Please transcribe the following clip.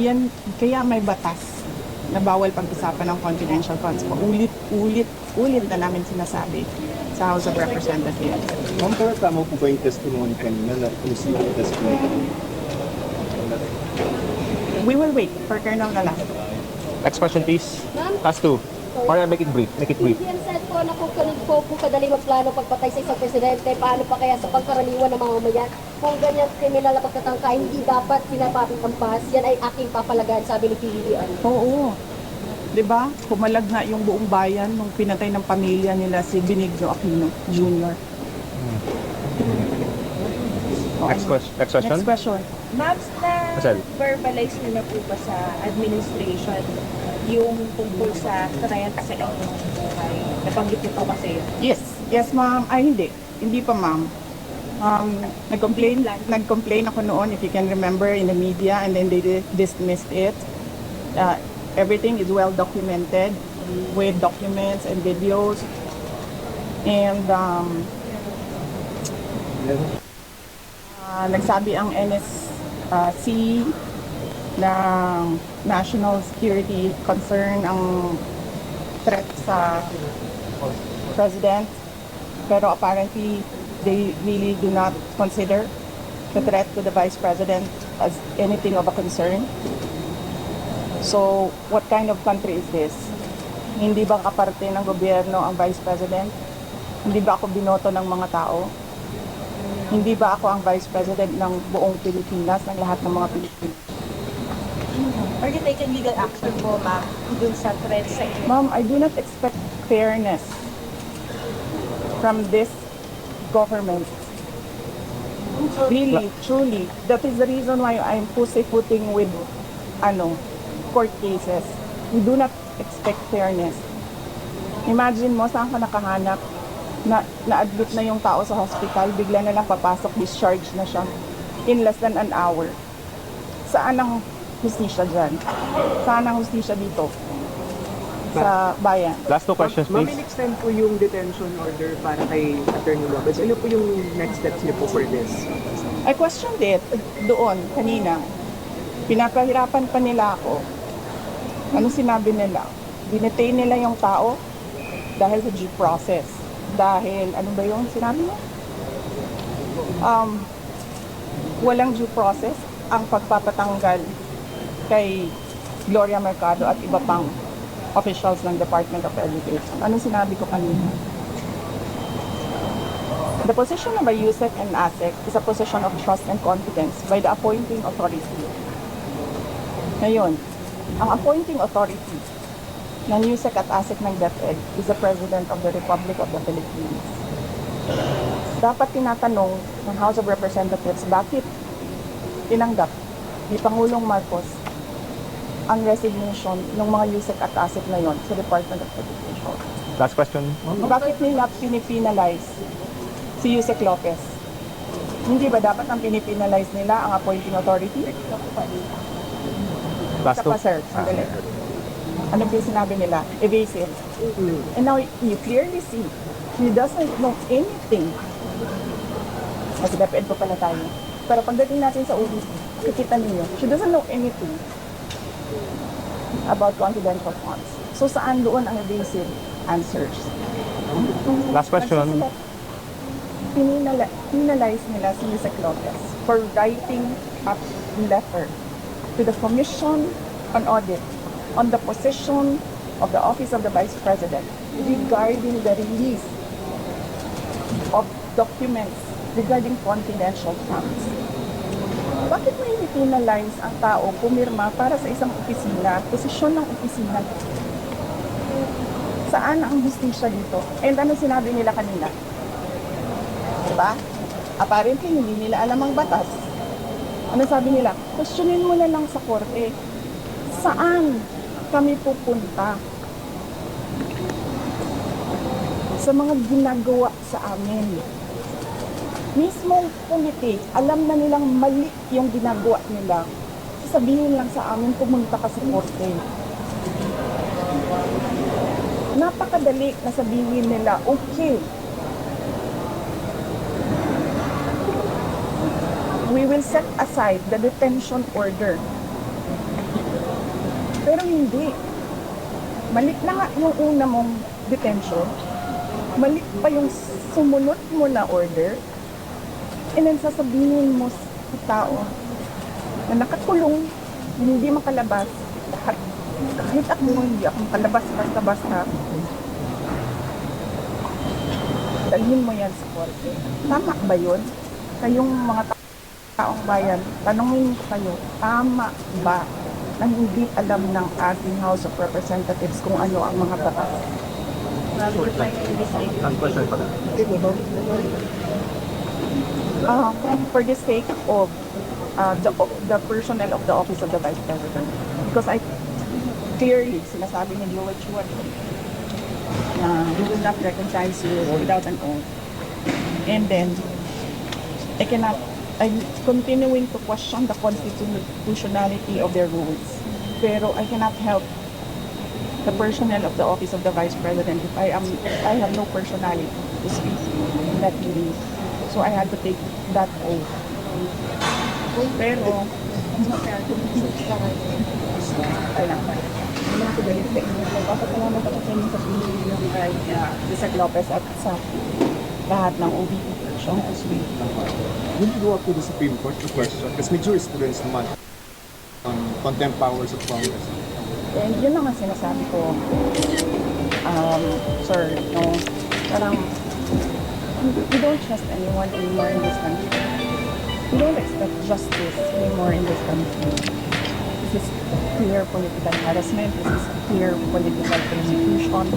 Yan, kaya may batas na bawal pag-usapan ng confidential funds. Ulit na namin sinasabi sa House of Representatives. Ma'am, pero tama po ba yung testimony kanina na kung sino yung testimony? We will wait for Colonel na lang. Next question, please. Last two. Or make it brief. Make it brief. Yan said po na kung kadali magplano pagpatay sa isang presidente, paano pa kaya sa pagkaraniwan ng mga mamayan? Kung ganyan kriminal na pagtatangka, hindi dapat sinapapit ang pahas. Yan ay aking papalagaan, sabi ni PBBM. Oo. 'Di ba? Kumalag nga yung buong bayan nung pinatay ng pamilya nila si Benigno Aquino Jr. Oo. Next question. Next question. Maps na Marcel. verbalize nyo na po ba sa administration yung tungkol sa threat sa inyong buhay? Nabanggit niyo po kasi yun. Yes. Yes, ma'am. Ay, hindi. Hindi pa, ma'am. Nag-complain ako noon, if you can remember, in the media, and then they dismissed it. Everything is well documented with documents and videos. And nagsabi ang NSC na national security concern ang threat sa president, pero apparently they really do not consider the threat to the vice president as anything of a concern. So, what kind of country is this? Hindi ba kaparte ng gobyerno ang vice president? Hindi ba ako binoto ng mga tao? Hindi ba ako ang vice president ng buong Pilipinas, ng lahat ng mga Pilipino? Are you taking legal action po, ma'am, dun sa threat sa inyo? Ma'am, I do not expect fairness from this government. Really, truly. That is the reason why I'm pussyfooting with court cases. We do not expect fairness. Imagine mo, saan ka nakahanap na-admit na yung tao sa hospital, bigla na lang papasok, discharge na siya in less than an hour. Saan ang hustisya dyan? Saan ang hustisya dito? Sa bayan. Last two questions, Ma'am, please. in-extend po yung detention order para kay Attorney Lopez. Ano po yung next steps niyo po for this? I questioned it doon, kanina. Pinapahirapan pa nila ako. Ano sinabi nila? Dinetain nila yung tao dahil sa due process. Dahil, ano ba yung sinabi niya? Walang due process ang pagpapatanggal kay Gloria Mercado at iba pang officials ng Department of Education. Anong sinabi ko kanina? The position of a USEC and ASEC is a position of trust and confidence by the appointing authority. Ngayon, ang appointing authority ng USEC at ASEC ng DepEd is the President of the Republic of the Philippines. Dapat tinatanong ng House of Representatives bakit tinanggap ni Pangulong Marcos ang resignation ng mga USEC at ASEC na yon sa Department of Education. Last question. Bakit nila pinipinalize si Yusek Lopez? Hindi ba dapat ang pinipinalize nila ang appointing authority? Last Isa two. pa, sir. Sandali. Ano ba yung sinabi nila? Evasive. And now, you clearly see, he doesn't know anything. Kasi DepEd po pala tayo. Pero pagdating natin sa OBP, makikita ninyo, she doesn't know anything about confidential funds. So, saan doon ang evasive answers? Last question. Penalize nila si Yusek Lopez for writing a letter to the Commission on Audit on the position of the Office of the Vice President regarding the release of documents regarding confidential funds. Bakit may penalize ang tao pumirma para sa isang opisina, posisyon ng opisina? Saan ang justisya dito? And ano sinabi nila kanina? Diba? Apparently, hindi nila alam ang batas. Ano sabi nila? Questionin mo na lang sa korte. Saan kami pupunta? Sa mga ginagawa sa amin. Mismong committee, alam na nilang mali yung ginagawa nila. Sabihin lang sa amin, pumunta ka sa korte. Napakadali na sabihin nila, okay, we will set aside the detention order Pero hindi. Mali na nga yung una mong detention. Mali pa yung sumunod mo na order. And then sasabihin mo sa tao na nakakulong, hindi makalabas. Kahit ako hindi ako makalabas basta-basta. Dalhin mo yan sa korte. Tama ba yun? Kayong mga taong bayan, tanongin ko kayo, tama ba na hindi alam ng ating House of Representatives kung ano ang mga batas? For the sake of the personnel of the Office of the Vice President, because I clearly sinasabi ni Joel Chua na we will not recognize you without an oath. And then, I'm continuing to question the constitutionality of their rules. Pero I cannot help the personnel of the Office of the Vice President if I have no personality to speak in that meeting. So I had to take that oath. Pero, ay lang pa. Hindi na ako galit sa inyo. Papasalamat ako sa inyo sa pinili kay Isaac Lopez at sa lahat ng OVP. Will you go up to the Supreme Court to question? Kasi may jurisprudence naman on contempt powers of Congress. And yun lang ang sinasabi ko, sir, no, parang we don't trust anyone anymore in this country. We don't expect justice anymore in this country. This is clear political harassment, this is clear political persecution,